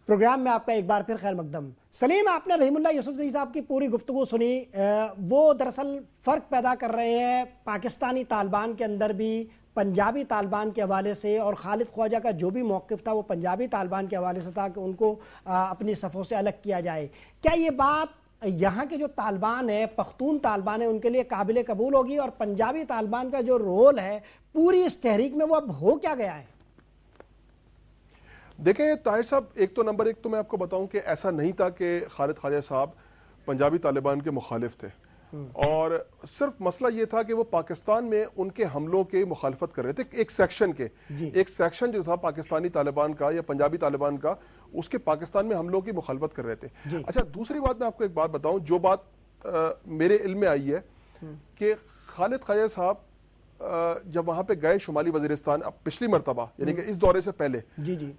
Programme میں آپ کا ایک بار پھر خیر مقدم. سلیم, آپ نے رحیم اللہ یوسفزئی صاحب کی پوری گفتگو سنی. وہ دراصل فرق پیدا کر رہے ہیں پاکستانی طالبان کے اندر بھی پنجابی طالبان کے حوالے سے, اور خالد خواجہ کا جو بھی موقف تھا وہ پنجابی طالبان کے حوالے سے تھا کہ ان کو اپنی صفوں سے الگ کیا جائے. کیا یہ بات یہاں کے جو طالبان ہیں, پختون طالبان ہیں, ان کے لیے قابل قبول ہوگی, اور پنجابی طالبان کا جو رول ہے پوری اس تحریک میں وہ اب ہو کیا گیا ہے؟ دیکھیں طاہر صاحب, ایک تو نمبر ایک تو میں آپ کو بتاؤں کہ ایسا نہیں تھا کہ خالد خواجہ صاحب پنجابی طالبان کے مخالف تھے, اور صرف مسئلہ یہ تھا کہ وہ پاکستان میں ان کے حملوں کے مخالفت کر رہے تھے. ایک سیکشن کے ایک سیکشن جو تھا پاکستانی طالبان کا یا پنجابی طالبان کا, اس کے پاکستان میں حملوں کی مخالفت کر رہے تھے. اچھا, دوسری بات میں آپ کو ایک بات بتاؤں, جو بات میرے علم میں آئی ہے کہ خالد خواجہ صاحب جب وہاں پہ گئے شمالی وزیرستان پچھلی مرتبہ, یعنی کہ اس دورے سے پہلے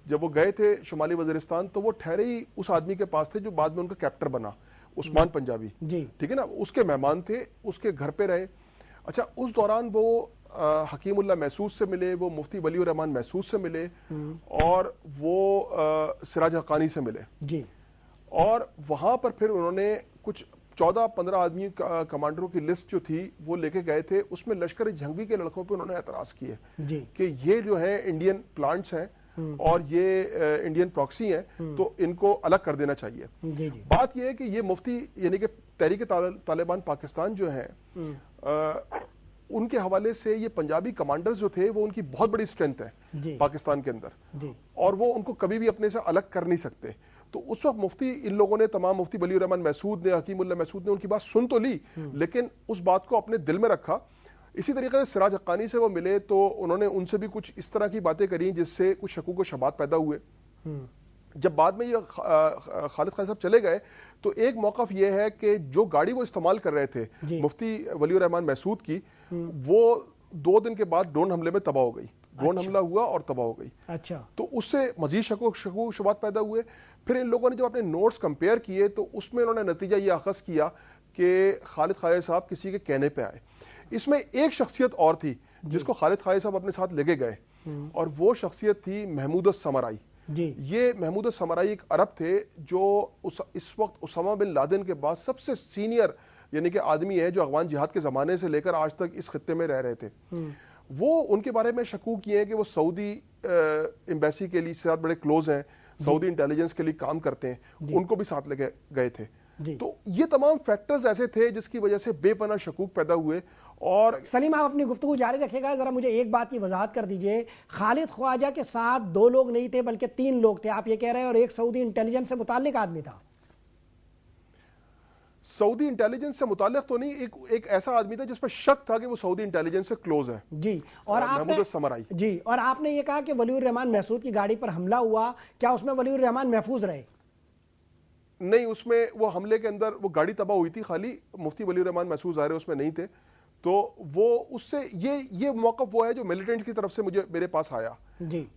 جب وہ گئے تھے شمالی وزیرستان, تو وہ ٹھہرے ہی اس آدمی کے پاس تھے جو بعد میں ان کا کیپٹر بنا, عثمان پنجابی, ٹھیک ہے نا, اس کے مہمان تھے, اس کے گھر پہ رہے. اچھا, اس دوران وہ حکیم اللہ محسود سے ملے, وہ مفتی ولی الرحمان محسود سے ملے, اور وہ سراج حقانی سے ملے, اور وہاں پر پھر انہوں نے کچھ 14-15 آدمی کمانڈروں کی لسٹ جو تھی وہ لے کے گئے تھے. اس میں لشکر جھنگوی کے لڑکوں پہ انہوں نے اعتراض کیے کہ یہ جو ہیں انڈین پلانٹس ہیں اور یہ انڈین پراکسی ہیں, تو ان کو الگ کر دینا چاہیے. بات یہ ہے کہ یہ مفتی یعنی کہ تحریک طالبان پاکستان جو ہیں, ان کے حوالے سے یہ پنجابی کمانڈرز جو تھے وہ ان کی بہت بڑی اسٹرینتھ ہے پاکستان کے اندر, اور وہ ان کو کبھی بھی اپنے سے الگ کر نہیں سکتے. تو اس وقت مفتی ان لوگوں نے تمام, مفتی ولی الرحمان محسود نے, حکیم اللہ محسود نے ان کی بات سن تو لی, لیکن اس بات کو اپنے دل میں رکھا. اسی طریقے سے سراج حقانی سے وہ ملے تو انہوں نے ان سے بھی کچھ اس طرح کی باتیں کریں جس سے کچھ شکوک و شبہات پیدا ہوئے. جب بعد میں یہ خالد خواجہ صاحب چلے گئے تو ایک موقف یہ ہے کہ جو گاڑی وہ استعمال کر رہے تھے مفتی ولی الرحمان محسود کی, وہ 2 دن کے بعد ڈرون حملے میں تباہ ہو گئی. ڈرون حملہ ہوا اور تباہ ہو گئی. تو اس سے مزید شکوک شبہات پیدا ہوئے. پھر ان لوگوں نے جو اپنے نوٹس کمپیئر کیے تو اس میں انہوں نے نتیجہ یہ اخذ کیا کہ خالد خواجہ صاحب کسی کے کہنے پہ آئے. اس میں ایک شخصیت اور تھی جس کو خالد خواجہ صاحب اپنے ساتھ لے کے گئے, اور وہ شخصیت تھی محمود السمرائی. یہ محمود السمرائی ایک عرب تھے جو اس وقت اسامہ بن لادن کے بعد سب سے سینئر یعنی کہ آدمی ہے جو افغان جہاد کے زمانے سے لے کر آج تک اس خطے میں رہ رہے تھے. وہ ان کے بارے میں شکوک یہ ہے کہ وہ سعودی ایمبیسی کے لیے ساتھ بڑے کلوز ہیں, سعودی انٹیلیجنس کے لیے کام کرتے ہیں, ان کو بھی ساتھ لے کے گئے تھے. تو یہ تمام فیکٹرز ایسے تھے جس کی وجہ سے بے پناہ شکوک پیدا ہوئے. اور سلیم, آپ اپنی گفتگو جاری رکھے گا, ذرا مجھے ایک بات کی وضاحت کر دیجئے. خالد خواجہ کے ساتھ 2 لوگ نہیں تھے بلکہ 3 لوگ تھے آپ یہ کہہ رہے ہیں, اور ایک سعودی انٹیلیجنس سے متعلق آدمی تھا. سعودی انٹیلیجنس سے متعلق تو نہیں, ایک ایسا آدمی تھا جس پر شک تھا کہ وہ سعودی انٹیلیجنس سے کلوز ہے. اور محمود السمرائی. اور آپ نے یہ کہا کہ ولی الرحمان محسود کی گاڑی پر حملہ ہوا, کیا اس میں ولی الرحمان محفوظ رہے؟ نہیں, اس میں وہ حملے کے اندر وہ گاڑی تباہ ہوئی تھی, خالی مفتی ولی الرحمان محسود ظاہر اس میں نہیں تھے. تو وہ اس سے یہ موقف وہ ہے جو ملیٹنٹ کی طرف سے میرے پاس آیا.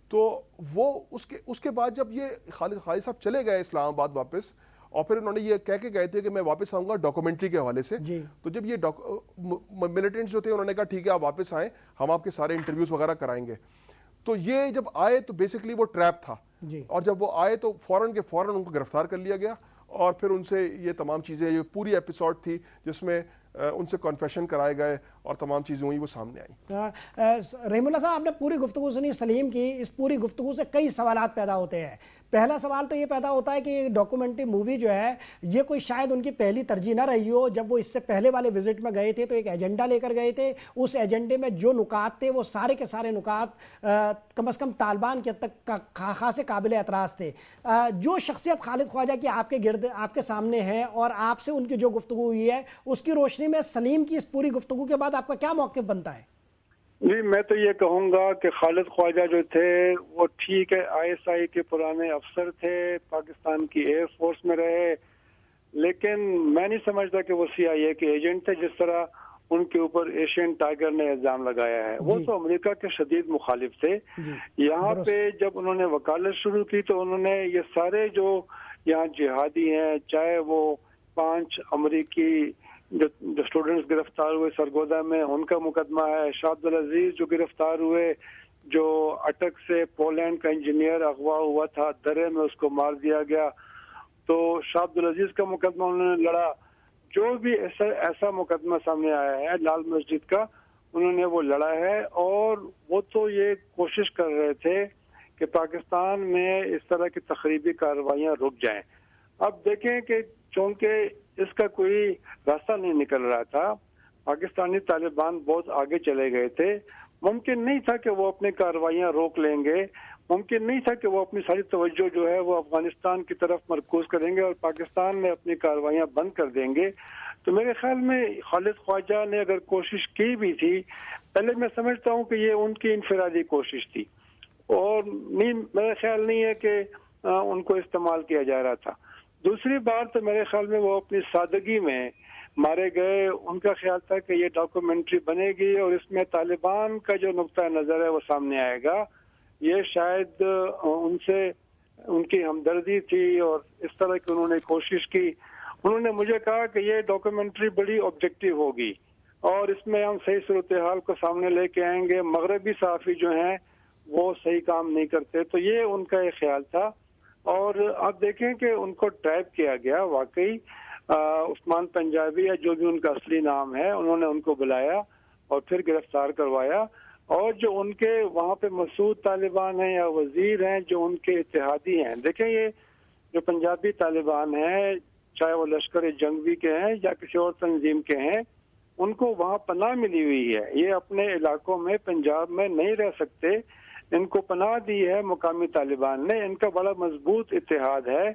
تو وہ اس کے بعد جب یہ خالد خواجہ صاحب چلے گئے اسلام آباد واپس, اور پھر انہوں نے یہ کہہ کے گئے تھے کہ میں واپس آؤں گا ڈاکومنٹری کے حوالے سے. تو جب یہ ملیٹنٹس جو تھے انہوں نے کہا ٹھیک ہے آپ واپس آئیں, ہم آپ کے سارے انٹرویوز وغیرہ کرائیں گے. تو یہ جب آئے تو بیسکلی وہ ٹریپ تھا, اور جب وہ آئے تو فوراً ان کو گرفتار کر لیا گیا, اور پھر ان سے یہ تمام چیزیں, یہ پوری ایپیسوڈ تھی جس میں ان سے کنفیشن کرائے گئے اور تمام چیزیں ہوئی, وہ سامنے آئیں. رحیم اللہ صاحب, آپ نے پوری گفتگو سنی سلیم کی. اس پوری گفتگو سے کئی سوالات پیدا ہوتے ہیں. پہلا سوال تو یہ پیدا ہوتا ہے کہ یہ ڈاکومنٹری مووی جو ہے یہ کوئی شاید ان کی پہلی ترجیح نہ رہی ہو. جب وہ اس سے پہلے والے وزٹ میں گئے تھے تو ایک ایجنڈا لے کر گئے تھے, اس ایجنڈے میں جو نکات تھے وہ سارے کے سارے نکات کم از کم طالبان کے تک خاصے قابل اعتراض تھے. جو شخصیت خالد خواجہ کی آپ کے گرد آپ کے سامنے ہے اور آپ سے ان کی جو گفتگو ہوئی ہے, اس کی روشنی میں سلیم کی اس پوری گفتگو کے بعد آپ کا کیا موقف بنتا ہے؟ جی, میں تو یہ کہوں گا کہ خالد خواجہ جو تھے وہ ٹھیک ہے ISI کے پرانے افسر تھے, پاکستان کی ایئر فورس میں رہے, لیکن میں نہیں سمجھتا کہ وہ CIA کے ایجنٹ تھے جس طرح ان کے اوپر ایشین ٹائیگر نے الزام لگایا ہے. وہ تو امریکہ کے شدید مخالف تھے. یہاں پہ جب انہوں نے وکالت شروع کی تو انہوں نے یہ سارے جو یہاں جہادی ہیں, چاہے وہ 5 امریکی جو اسٹوڈنٹس گرفتار ہوئے سرگودا میں ان کا مقدمہ ہے, شاہ عبدالعزیز جو گرفتار ہوئے, جو اٹک سے پولینڈ کا انجینئر اغوا ہوا تھا، درے میں اس کو مار دیا گیا، تو شاہ عبدالعزیز کا مقدمہ انہوں نے لڑا. جو بھی ایسا مقدمہ سامنے آیا ہے لال مسجد کا، انہوں نے وہ لڑا ہے. اور وہ تو یہ کوشش کر رہے تھے کہ پاکستان میں اس طرح کی تخریبی کارروائیاں رک جائیں. اب دیکھیں کہ چونکہ اس کا کوئی راستہ نہیں نکل رہا تھا، پاکستانی طالبان بہت آگے چلے گئے تھے، ممکن نہیں تھا کہ وہ اپنی کارروائیاں روک لیں گے، ممکن نہیں تھا کہ وہ اپنی ساری توجہ جو ہے وہ افغانستان کی طرف مرکوز کریں گے اور پاکستان میں اپنی کارروائیاں بند کر دیں گے. تو میرے خیال میں خالد خواجہ نے اگر کوشش کی بھی تھی، پہلے میں سمجھتا ہوں کہ یہ ان کی انفرادی کوشش تھی اور میرا خیال نہیں ہے کہ ان کو استعمال کیا جا رہا تھا. دوسری بات تو میرے خیال میں وہ اپنی سادگی میں مارے گئے. ان کا خیال تھا کہ یہ ڈاکومنٹری بنے گی اور اس میں طالبان کا جو نقطہ نظر ہے وہ سامنے آئے گا. یہ شاید ان کی ہمدردی تھی اور اس طرح کی انہوں نے کوشش کی. انہوں نے مجھے کہا کہ یہ ڈاکومنٹری بڑی آبجیکٹیو ہوگی اور اس میں ہم صحیح صورتحال کو سامنے لے کے آئیں گے، مغربی صحافی جو ہیں وہ صحیح کام نہیں کرتے. تو یہ ان کا ایک خیال تھا اور آپ دیکھیں کہ ان کو ٹریپ کیا گیا. واقعی عثمان پنجابی یا جو بھی ان کا اصلی نام ہے، انہوں نے ان کو بلایا اور پھر گرفتار کروایا. اور جو ان کے وہاں پہ مسعود طالبان ہیں یا وزیر ہیں جو ان کے اتحادی ہیں، دیکھیں یہ جو پنجابی طالبان ہیں، چاہے وہ لشکر جنگی کے ہیں یا کسی اور تنظیم کے ہیں، ان کو وہاں پناہ ملی ہوئی ہے. یہ اپنے علاقوں میں پنجاب میں نہیں رہ سکتے، ان کو پناہ دی ہے مقامی طالبان نے. ان کا بڑا مضبوط اتحاد ہے.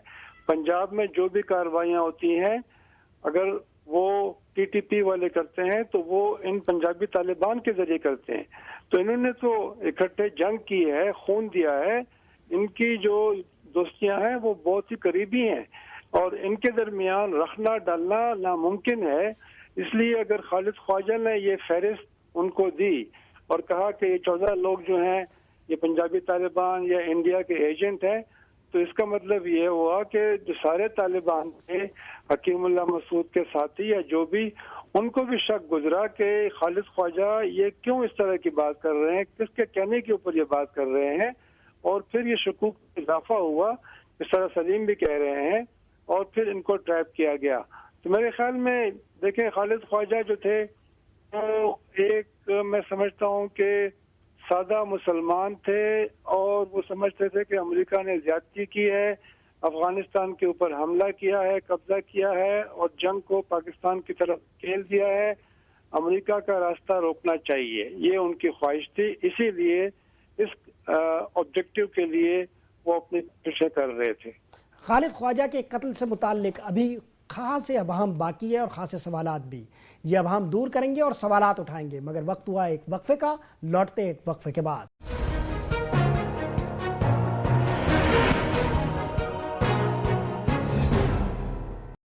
پنجاب میں جو بھی کارروائیاں ہوتی ہیں اگر وہ ٹی ٹی پی والے کرتے ہیں تو وہ ان پنجابی طالبان کے ذریعے کرتے ہیں. تو انہوں نے تو اکٹھے جنگ کی ہے، خون دیا ہے. ان کی جو دوستیاں ہیں وہ بہت ہی قریبی ہیں اور ان کے درمیان رکھنا ڈالنا ناممکن ہے. اس لیے اگر خالد خواجہ نے یہ فہرست ان کو دی اور کہا کہ یہ 14 لوگ جو ہیں یہ پنجابی طالبان یا انڈیا کے ایجنٹ ہیں، تو اس کا مطلب یہ ہوا کہ جو سارے طالبان تھے، حکیم اللہ مسعود کے ساتھی یا جو بھی، ان کو بھی شک گزرا کہ خالد خواجہ یہ کیوں اس طرح کی بات کر رہے ہیں، کس کے کہنے کے اوپر یہ بات کر رہے ہیں. اور پھر یہ شکوک اضافہ ہوا، اس طرح سلیم بھی کہہ رہے ہیں، اور پھر ان کو ٹریپ کیا گیا. تو میرے خیال میں دیکھیں خالد خواجہ جو تھے وہ ایک میں سمجھتا ہوں کہ سادہ مسلمان تھے اور وہ سمجھتے تھے کہ امریکہ نے زیادتی کی ہے، افغانستان کے اوپر حملہ کیا ہے، قبضہ کیا ہے اور جنگ کو پاکستان کی طرف کھیل دیا ہے، امریکہ کا راستہ روکنا چاہیے. یہ ان کی خواہش تھی. اسی لیے اس آبجیکٹیو کے لیے وہ اپنی کوششیں کر رہے تھے. خالد خواجہ کے قتل سے متعلق ابھی خاص ابہام باقی ہے اور خاص سوالات بھی. یہ ابہام دور کریں گے اور سوالات اٹھائیں گے، مگر وقت ہوا ایک وقفے کا. لوٹتے ایک وقفے کے بعد.